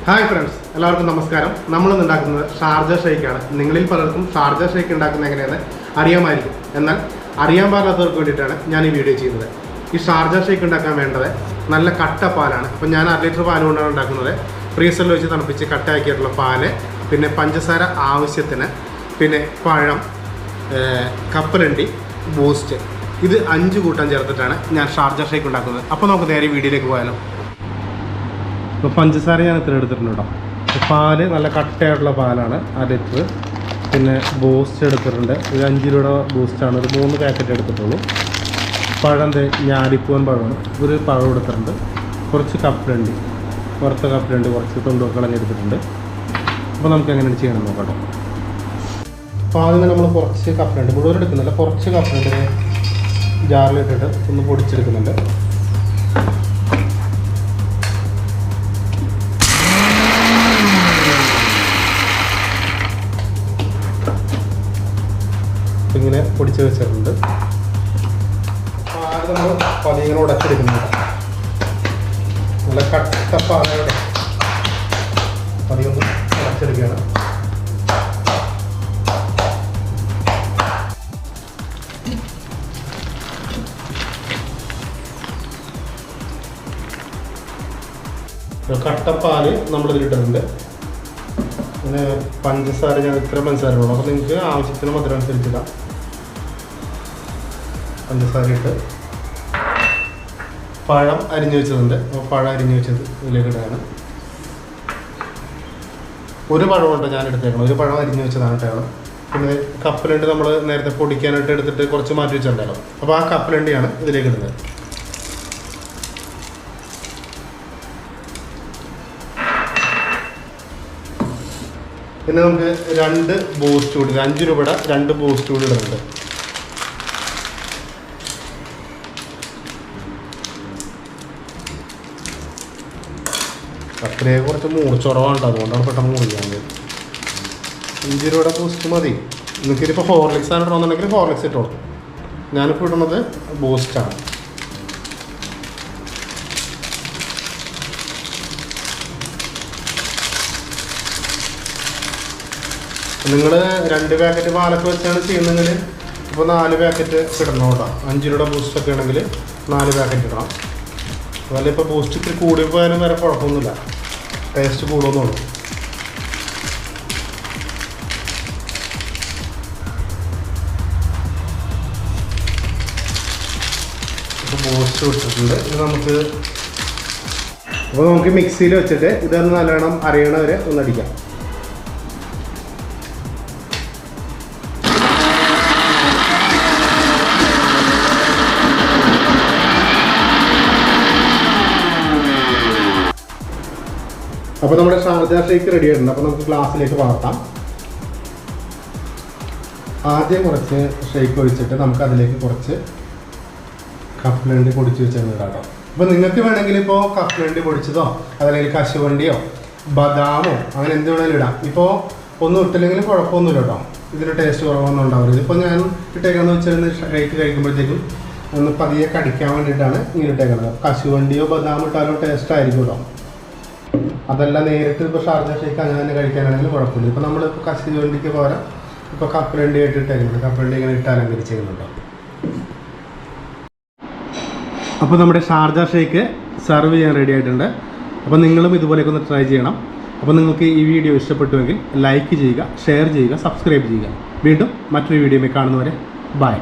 Hi friends, എല്ലാവർക്കും നമസ്കാരം. നമ്മളിന്ന് ഉണ്ടാക്കുന്നത് ഷാർജ ഷേക്കാണ്. നിങ്ങളിൽ പലർക്കും ഷാർജ ഷേക്ക് ഉണ്ടാക്കുന്നത് എങ്ങനെയെന്ന് അറിയാമായിരിക്കും. എന്നാൽ അറിയാൻ പാടില്ലാത്തവർക്ക് വേണ്ടിയിട്ടാണ് ഞാൻ ഈ വീഡിയോ ചെയ്യുന്നത്. ഈ ഷാർജ ഷേക്ക് ഉണ്ടാക്കാൻ വേണ്ടത് നല്ല കട്ട പാലാണ്. അപ്പോൾ ഞാൻ 1 ലിറ്റർ പാൽ കൊണ്ടാണ് ഉണ്ടാക്കുന്നത്. ഫ്രീസറിൽ വെച്ച് തണുപ്പിച്ച് കട്ടയാക്കിയിട്ടുള്ള പാല്, പിന്നെ പഞ്ചസാര ആവശ്യത്തിന്, പിന്നെ പഴം, കപ്പലണ്ടി, ബൂസ്റ്റ്, ഇത് 5 കൂട്ടം ചേർത്തിട്ടാണ് ഞാൻ ഷാർജ ഷേക്ക് ഉണ്ടാക്കുന്നത്. അപ്പോൾ നമുക്ക് നേരെ വീഡിയോയിലേക്ക് പോയാലോ. ഇപ്പോൾ പഞ്ചസാര ഞാൻ ഇത്ര എടുത്തിട്ടുണ്ട് കേട്ടോ. പാല് നല്ല കട്ടയായിട്ടുള്ള പാലാണ് 1 ലിറ്റർ. പിന്നെ ബൂസ്റ്റ് എടുത്തിട്ടുണ്ട്, ഒരു 5 രൂപ ബൂസ്റ്റാണ്, ഒരു 3 പാക്കറ്റ് എടുത്തിട്ടുള്ളൂ. പഴം ഞാലിപ്പൂവൻ പഴമാണ്, ഒരു പഴം എടുത്തിട്ടുണ്ട്. കുറച്ച് കപ്പലണ്ടി, വറുത്ത കപ്പലണ്ടി കുറച്ച് തൊണ്ടൊക്കെ കളഞ്ഞെടുത്തിട്ടുണ്ട്. അപ്പോൾ നമുക്ക് എങ്ങനെ ചെയ്യണം നോക്കട്ടോ. അപ്പോൾ ആദ്യം നമ്മൾ കുറച്ച് കപ്പലണ്ടി, മുഴുവൻ എടുക്കുന്നില്ല, കുറച്ച് കപ്പലണ്ടി ജാറിലിട്ടിട്ട് ഒന്ന് പൊടിച്ചെടുക്കുന്നുണ്ട്. ഇങ്ങനെ പൊടിച്ച് വെച്ചിട്ടുണ്ട്. പാല് നമ്മൾ പതിയെ ഉടച്ചെടുക്കുന്നുണ്ട്. നല്ല കട്ട പാലയുടെ പതിയെ ഒന്ന് ഉടച്ചെടുക്കുകയാണ്. കട്ടപ്പാല് നമ്മളിതിലിട്ടിട്ടുണ്ട്. പിന്നെ പഞ്ചസാര ഞാൻ ഇത്ര പഞ്ചസാര ഉള്ളൂ. അപ്പോൾ നിങ്ങൾക്ക് ആവശ്യത്തിന് മധുരം അനുസരിച്ചിടാം. പഞ്ചസാര ഇട്ട് പഴം അരിഞ്ഞു വെച്ചതുണ്ട്. അപ്പോൾ പഴം അരിഞ്ഞു വെച്ചത് ഇതിലേക്ക് ഇടുകയാണ്. ഒരു പഴമുണ്ട് ഞാൻ എടുത്തേക്കണം, ഒരു പഴം അരിഞ്ഞു വെച്ചതാണ് ഇട്ടേക്കണം. പിന്നെ കപ്പലണ്ടി നമ്മൾ നേരത്തെ പൊടിക്കാനായിട്ട് എടുത്തിട്ട് കുറച്ച് മാറ്റി വെച്ചിട്ടുണ്ടല്ലോ, അപ്പോൾ ആ കപ്പലണ്ടിയാണ് ഇതിലേക്ക് ഇടുന്നത്. പിന്നെ നമുക്ക് 2 ബൂസ്റ്റ് കൂടി, 5 രൂപയുടെ 2 ബൂസ്റ്റ് കൂടി ഇടുന്നുണ്ട്. അത്രയും കുറച്ച് മൂർച്ചുറവാണ്, അതുകൊണ്ടാണ് പെട്ടെന്ന് മുറിയാൻ. 5 രൂപയുടെ ബൂസ്റ്റ് മതി. നിങ്ങൾക്കിതിപ്പോൾ ഹോർലിക്സ് ആണ് ഇടണമെന്നുണ്ടെങ്കിൽ ഹോർലിക്സ് ഇട്ടോളൂ. ഞാനിപ്പോൾ ഇടുന്നത് ബൂസ്റ്റാണ്. നിങ്ങൾ 2 പാക്കറ്റ് പാലൊക്കെ വെച്ചാണ് ചെയ്യുന്നതെങ്കിൽ ഇപ്പോൾ 4 പാക്കറ്റ് ഇടണം കേട്ടോ. 5 രൂപയുടെ ബൂസ്റ്റൊക്കെ ആണെങ്കിൽ 4 പാക്കറ്റ് ഇടണം. അതുപോലെ ഇപ്പോൾ ബൂസ്റ്റ് കൂടി പോയാലും വേറെ കുഴപ്പമൊന്നുമില്ല, ടേസ്റ്റ് കൂടുമെന്നുള്ളൂ. ഇപ്പോൾ ബൂസ്റ്റ് ഇട്ടിട്ടുണ്ട്. ഇത് നമുക്ക് മിക്സിയിൽ വെച്ചിട്ട് ഇതൊന്ന് നല്ലോണം അരയണവരെ ഒന്നടിക്കാം. അപ്പോൾ നമ്മുടെ ഷാർജ ഷേക്ക് റെഡി ആയിട്ടുണ്ട്. അപ്പോൾ നമുക്ക് ഗ്ലാസ്സിലേക്ക് വളർത്താം. ആദ്യം കുറച്ച് ഷേക്ക് ഒഴിച്ചിട്ട് നമുക്ക് അതിലേക്ക് കുറച്ച് കപ്പലണ്ടി പൊടിച്ച് വെച്ചിട്ട് ഇടാം. അപ്പോൾ നിങ്ങൾക്ക് വേണമെങ്കിൽ ഇപ്പോൾ കപ്പലണ്ടി പൊടിച്ചതോ അതല്ലെങ്കിൽ കശുവണ്ടിയോ ബദാമോ അങ്ങനെ എന്ത് വേണമെങ്കിലും ഇടാം. ഇപ്പോൾ ഒന്നും ഇട്ടില്ലെങ്കിലും കുഴപ്പമൊന്നുമില്ല കേട്ടോ. ഇതിന് ടേസ്റ്റ് കുറവൊന്നും ഉണ്ടാവരുത്. ഇപ്പോൾ ഞാൻ ഇട്ടേക്കാന്ന് വെച്ചിരുന്ന ഷേക്ക് കഴിക്കുമ്പോഴത്തേക്കും ഒന്ന് പതിയെ കടിക്കാൻ വേണ്ടിയിട്ടാണ് ഇങ്ങനെ ഇട്ടേക്കുന്നത്. കശുവണ്ടിയോ ബദാമോ ഇട്ടാലോ ടേസ്റ്റ് ആയിരിക്കും കേട്ടോ. അതല്ല നേരിട്ട് ഇപ്പോൾ ഷാർജ ഷേക്ക് അങ്ങനെ തന്നെ കഴിക്കാനാണെങ്കിൽ കുഴപ്പമില്ല. ഇപ്പോൾ നമ്മളിപ്പോൾ കശുവണ്ടിക്ക് പകരം ഇപ്പോൾ കപ്പലണ്ടി ആയിട്ട് ഇട്ടേക്കുന്നുണ്ട്. കപ്പലണ്ടി ഇങ്ങനെ ഇട്ട് അലങ്കരിച്ചേക്കുന്നുണ്ടോ. അപ്പോൾ നമ്മുടെ ഷാർജ ഷേക്ക് സെർവ് ചെയ്യാൻ റെഡി ആയിട്ടുണ്ട്. അപ്പോൾ നിങ്ങളും ഇതുപോലെയൊക്കെ ഒന്ന് ട്രൈ ചെയ്യണം. അപ്പോൾ നിങ്ങൾക്ക് ഈ വീഡിയോ ഇഷ്ടപ്പെട്ടുവെങ്കിൽ ലൈക്ക് ചെയ്യുക, ഷെയർ ചെയ്യുക, സബ്സ്ക്രൈബ് ചെയ്യുക. വീണ്ടും മറ്റൊരു വീഡിയോയിൽ കാണുന്നവരെ ബൈ.